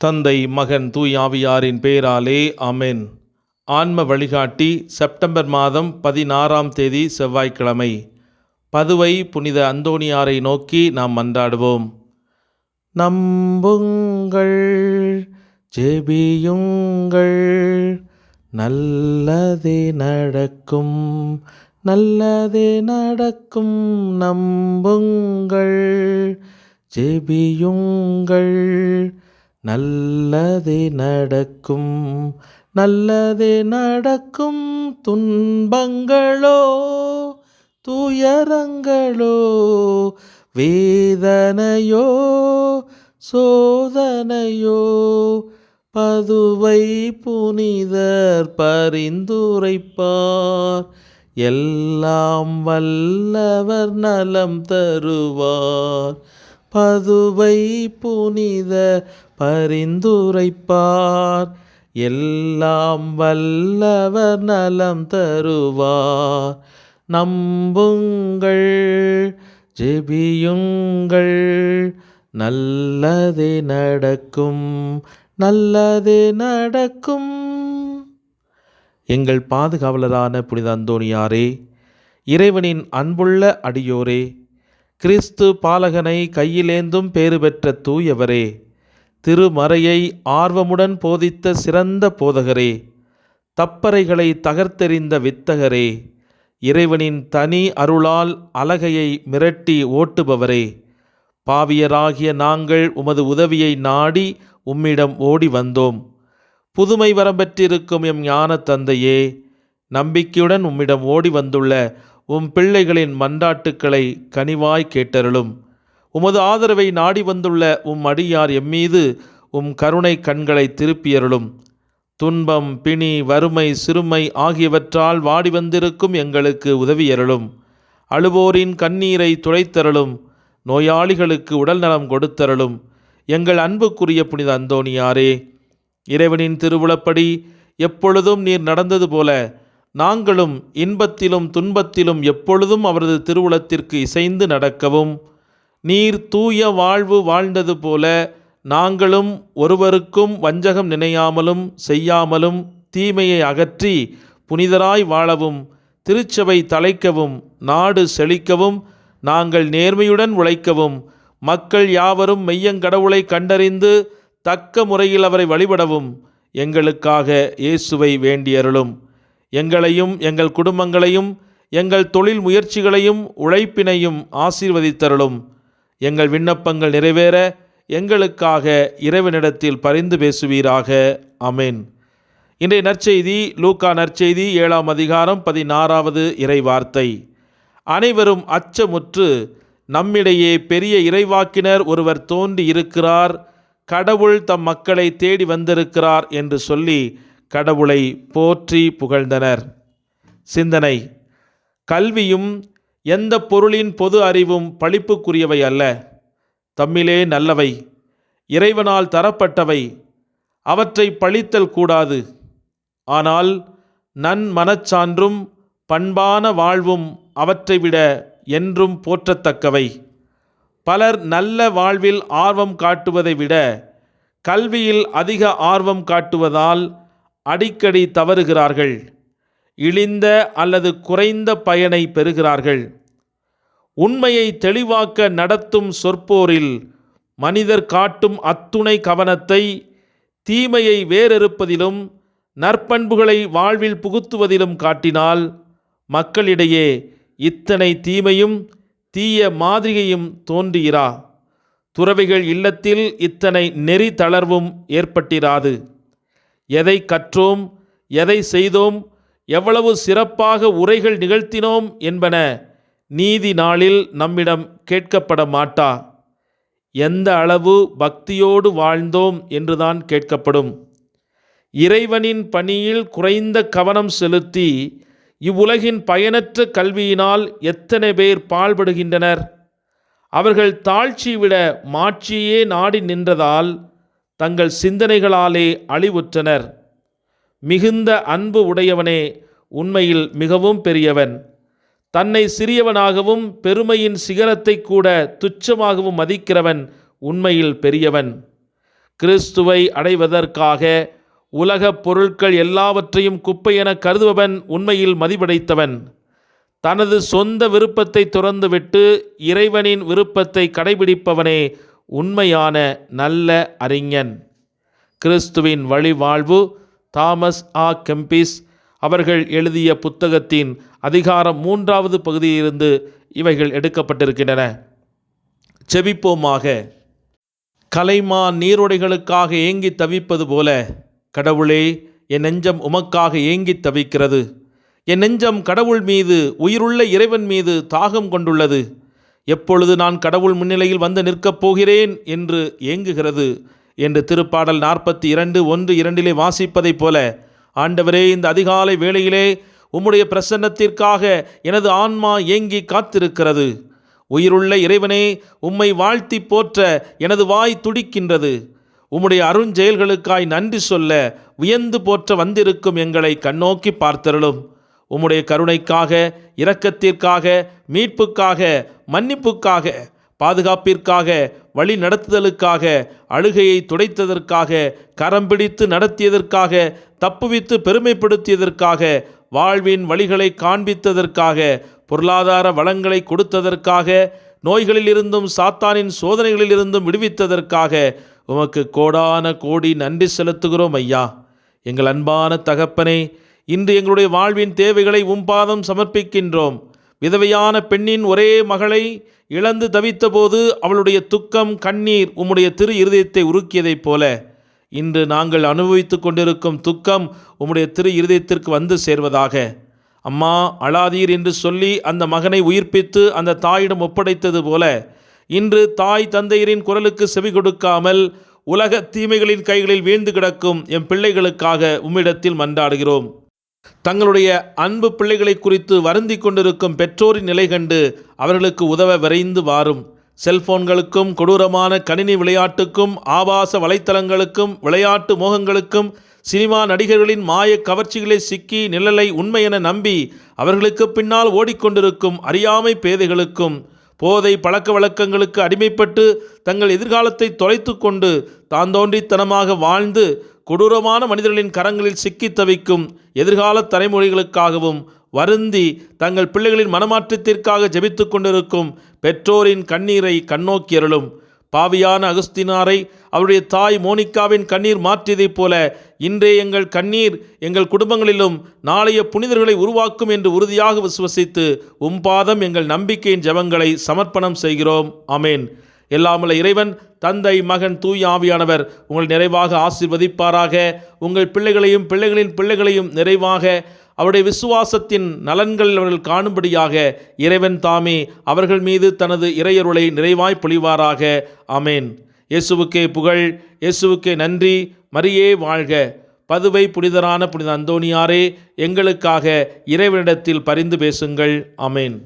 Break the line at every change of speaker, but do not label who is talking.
தந்தை, மகன், தூய் ஆவியாரின் பெயராலே ஆமென். ஆன்ம வழிகாட்டி செப்டம்பர் மாதம் 16ஆம் தேதி செவ்வாய்க்கிழமை. பதுவை புனித அந்தோணியாரை நோக்கி நாம் மன்றாடுவோம். நம்புங்கள், ஜெபியுங்கள், நல்லதே நடக்கும், நல்லதே நடக்கும். நம்புங்கள், ஜெபியுங்கள், நல்லதே நடக்கும், நல்லதே நடக்கும். துன்பங்களோ துயரங்களோ வேதனையோ சோதனையோ பதுவை புனிதர் பரிந்துரைப்பார். எல்லாம் வல்லவர் நலம் தருவார். பதுவை புனிதர் பரிந்துரைப்பார். எல்லாம் வல்லவர் நலம் தருவார். நம்புங்கள், ஜெபியுங்கள், நல்லதே நடக்கும், நல்லதே நடக்கும். எங்கள் பாதுகாவலரான புனித அந்தோணியாரே, இறைவனின் அன்புள்ள அடியோரே, கிறிஸ்து பாலகனை கையிலேந்தும் பேறு பெற்ற தூயவரே, திருமறையை ஆர்வமுடன் போதித்த சிறந்த போதகரே, தப்பறைகளை தகர்த்தெறிந்த வித்தகரே, இறைவனின் தனி அருளால் அலகையை மிரட்டி ஓட்டுபவரே, பாவியராகிய நாங்கள் உமது உதவியை நாடி உம்மிடம் ஓடி வந்தோம். புதுமை வரம்பெற்றிருக்கும் எம் ஞான தந்தையே, நம்பிக்கையுடன் உம்மிடம் ஓடி வந்துள்ள உம் பிள்ளைகளின் மன்றாட்டுக்களை கனிவாய் கேட்டருளும். உமது ஆதரவை நாடி வந்துள்ள உம் அடியார் எம்மீது உம் கருணை கண்களை திருப்பியருளும். துன்பம், பிணி, வறுமை, சிறுமை ஆகியவற்றால் வாடி வந்திருக்கும் எங்களுக்கு உதவியருளும். அழுவோரின் கண்ணீரை துடைத்தருளும். நோயாளிகளுக்கு உடல் நலம் கொடுத்தருளும். எங்கள் அன்புக்குரிய புனித அந்தோணியாரே, இறைவனின் திருவுளப்படி எப்பொழுதும் நீர் நடந்தது போல நாங்களும் இன்பத்திலும் துன்பத்திலும் எப்பொழுதும் அவரது திருவுளத்திற்கு இசைந்து நடக்கவும், நீர் தூய வாழ்வு வாழ்ந்தது போல நாங்களும் ஒருவருக்கும் வஞ்சகம் நினையாமலும் செய்யாமலும் தீமையை அகற்றி புனிதராய் வாழவும், திருச்சபை தழைக்கவும், நாடு செழிக்கவும், நாங்கள் நேர்மையுடன் உழைக்கவும், மக்கள் யாவரும் மெய்யங்கடவுளை கண்டறிந்து தக்க முறையில் அவரை வழிபடவும் எங்களுக்காக இயேசுவை வேண்டியருளும். எங்களையும் எங்கள் குடும்பங்களையும் எங்கள் தொழில் முயற்சிகளையும் உழைப்பினையும் ஆசீர்வதித்தருளும். எங்கள் விண்ணப்பங்கள் நிறைவேற எங்களுக்காக இறைவனிடத்தில் பரிந்து பேசுவீராக. ஆமென். இன்றைய நற்செய்தி லூக்கா நற்செய்தி 7ஆம் அதிகாரம் 16வது இறைவார்த்தை. அனைவரும் அச்சமுற்று, நம்மிடையே பெரிய இறைவாக்கினர் ஒருவர் தோன்றி இருக்கிறார், கடவுள் தம் மக்களை தேடி வந்திருக்கிறார் என்று சொல்லி கடவுளை போற்றி புகழ்ந்தனர். சிந்தனை: கல்வியும் எந்த பொருளின் பொது அறிவும் பழிப்புக்குரியவை அல்ல. தம்மிலே நல்லவை, இறைவனால் தரப்பட்டவை. அவற்றை பழித்தல் கூடாது. ஆனால் நன்மனச்சான்றும் பண்பான வாழ்வும் அவற்றை விட என்றும் போற்றத்தக்கவை. பலர் நல்ல வாழ்வில் ஆர்வம் காட்டுவதை விட கல்வியில் அதிக ஆர்வம் காட்டுவதால் அடிக்கடி தவறுகிறார்கள். இழிந்த அல்லது குறைந்த பயனை பெறுகிறார்கள். உண்மையை தெளிவாக்க நடத்தும் சொற்போரில் மனிதர் காட்டும் அத்துணை கவனத்தை தீமையை வேறறுப்பதிலும் நற்பண்புகளை வாழ்வில் புகுத்துவதிலும் காட்டினால் மக்களிடையே இத்தனை தீமையும் தீய மாதிரிகையும் தோன்றுகிறா. துறவிகள் இல்லத்தில் இத்தனை நெறி தளர்வும் ஏற்பட்டிராது. எதை கற்றோம், எதை செய்தோம், எவ்வளவு சிறப்பாக உரைகள் நிகழ்த்தினோம் என்பன நீதி நாளில் நம்மிடம் கேட்கப்பட மாட்டா. எந்த அளவு பக்தியோடு வாழ்ந்தோம் என்றுதான் கேட்கப்படும். இறைவனின் பணியில் குறைந்த கவனம் செலுத்தி இவ்வுலகின் பயனற்ற கல்வியினால் எத்தனை பேர் பாழ்படுகின்றனர். அவர்கள் தாழ்ச்சி விட மாட்சியே நாடி நின்றதால் தங்கள் சிந்தனைகளாலே அழிவுற்றனர். மிகுந்த அன்பு உடையவனே உண்மையில் மிகவும் பெரியவன். தன்னை சிறியவனாகவும் பெருமையின் சிகரத்தை கூட துச்சமாகவும் மதிக்கிறவன் உண்மையில் பெரியவன். கிறிஸ்துவை அடைவதற்காக உலகப் பொருட்கள் எல்லாவற்றையும் குப்பை என கருதுபவன் உண்மையில் மதிபடைத்தவன். தனது சொந்த விருப்பத்தை துறந்துவிட்டு இறைவனின் விருப்பத்தை கடைபிடிப்பவனே உண்மையான நல்ல அறிஞன். கிறிஸ்துவின் வழிவாழ்வு தாமஸ் கெம்பிஸ் அவர்கள் எழுதிய புத்தகத்தின் அதிகாரம் 3வது பகுதியிலிருந்து இவைகள் எடுக்கப்பட்டிருக்கின்றன. செபிப்போமாக. கலைமான் நீரோடைகளுக்காக ஏங்கி தவிப்பது போல கடவுளே, என் நெஞ்சம் உமக்காக ஏங்கி தவிக்கிறது. என் நெஞ்சம் கடவுள் மீது, உயிருள்ள இறைவன் மீது தாகம் கொண்டுள்ளது. எப்பொழுது நான் கடவுள் முன்னிலையில் வந்து நிற்கப் போகிறேன் என்று ஏங்குகிறது என்று திருப்பாடல் 42:1-2 வாசிப்பதைப் போல, ஆண்டவரே, இந்த அதிகாலை வேளையிலே உம்முடைய பிரசன்னத்திற்காக எனது ஆன்மா ஏங்கி காத்திருக்கிறது. உயிருள்ள இறைவனே, உம்மை வாழ்த்தி போற்ற எனது வாய் துடிக்கின்றது. உம்முடைய அருஞ்செயல்களுக்காய் நன்றி சொல்ல வியந்து போற்ற வந்திருக்கும் எங்களை கண்ணோக்கி பார்த்தருளும். உம்முடைய கருணைக்காக, இரக்கத்திற்காக, மீட்புக்காக, மன்னிப்புக்காக, பாதுகாப்பிற்காக, வழி நடத்துதலுக்காக, அழுகையை துடைத்ததற்காக, கரம் பிடித்து நடத்தியதற்காக, தப்புவித்து பெருமைப்படுத்தியதற்காக, வாழ்வின் வழிகளை காண்பித்ததற்காக, பொருளாதார வளங்களை கொடுத்ததற்காக, நோய்களிலிருந்தும் சாத்தானின் சோதனைகளிலிருந்தும் விடுவித்ததற்காக உமக்கு கோடான கோடி நன்றி செலுத்துகிறோம் ஐயா. எங்கள் அன்பான தகப்பனே, இன்று எங்களுடைய வாழ்வின் தேவைகளை உம்பாதம் சமர்ப்பிக்கின்றோம். விதவையான பெண்ணின் ஒரே மகளை இழந்து தவித்தபோது அவளுடைய துக்கம், கண்ணீர் உம்முடைய திரு இருதயத்தை உருக்கியதைப் போல இன்று நாங்கள் அனுபவித்து கொண்டிருக்கும் துக்கம் உம்முடைய திரு இருதயத்திற்கு வந்து சேர்வதாக. அம்மா அழாதீர் என்று சொல்லி அந்த மகனை உயிர்ப்பித்து அந்த தாயிடம் ஒப்படைத்தது போல, இன்று தாய் தந்தையரின் குரலுக்கு செவி கொடுக்காமல் உலக தீமைகளின் கைகளில் வீழ்ந்து கிடக்கும் எம் பிள்ளைகளுக்காக உம்மிடத்தில் மன்றாடுகிறோம். தங்களுடைய அன்பு பிள்ளைகளை குறித்து வருந்தி கொண்டிருக்கும் பெற்றோரின் நிலை கண்டு அவர்களுக்கு உதவ விரைந்து வாரும். செல்போன்களுக்கும் கொடூரமான கணினி விளையாட்டுக்கும், ஆபாச வலைத்தளங்களுக்கும், விளையாட்டு மோகங்களுக்கும், சினிமா நடிகர்களின் மாய கவர்ச்சிகளை சிக்கி நிழலை உண்மை என நம்பி அவர்களுக்கு பின்னால் ஓடிக்கொண்டிருக்கும் அறியாமை பேதைகளுக்கும், போதை பழக்க வழக்கங்களுக்கு அடிமைப்பட்டு தங்கள் எதிர்காலத்தை தொலைத்து கொண்டு தாந்தோன்றித்தனமாக வாழ்ந்து கொடூரமான மனிதர்களின் கரங்களில் சிக்கி தவிக்கும் எதிர்கால தலைமுறைகளுக்காகவும் வருந்தி தங்கள் பிள்ளைகளின் மனமாற்றத்திற்காக ஜெபித்து கொண்டிருக்கும் பெற்றோரின் கண்ணீரை கண்ணோக்கி அருளும். பாவியான அகஸ்தினாரை அவருடைய தாய் மோனிகாவின் கண்ணீர் மாற்றியதைப் போல இன்றே எங்கள் கண்ணீர் எங்கள் குடும்பங்களிலும் நாளைய புனிதர்களை உருவாக்கும் என்று உறுதியாக விசுவசித்து உம்பாதம் எங்கள் நம்பிக்கையின் ஜெபங்களை சமர்ப்பணம் செய்கிறோம். ஆமேன். எல்லாமுள்ள இறைவன் தந்தை, மகன், தூய ஆவியானவர் உங்கள் நிறைவாக ஆசீர்வதிப்பாராக. உங்கள் பிள்ளைகளையும் பிள்ளைகளின் பிள்ளைகளையும் நிறைவாக அவருடைய விசுவாசத்தின் நலன்கள் அவர்கள் காணும்படியாக இறைவன் தாமே அவர்கள் மீது தனது இறையருளை நிறைவாய் பொழிவாராக. ஆமேன். இயேசுவுக்கே புகழ், இயேசுவுக்கே நன்றி. மரியே வாழ்க. பதுவை புனிதரான புனித அந்தோணியாரே, எங்களுக்காக இறைவனிடத்தில் பரிந்து பேசுங்கள். ஆமேன்.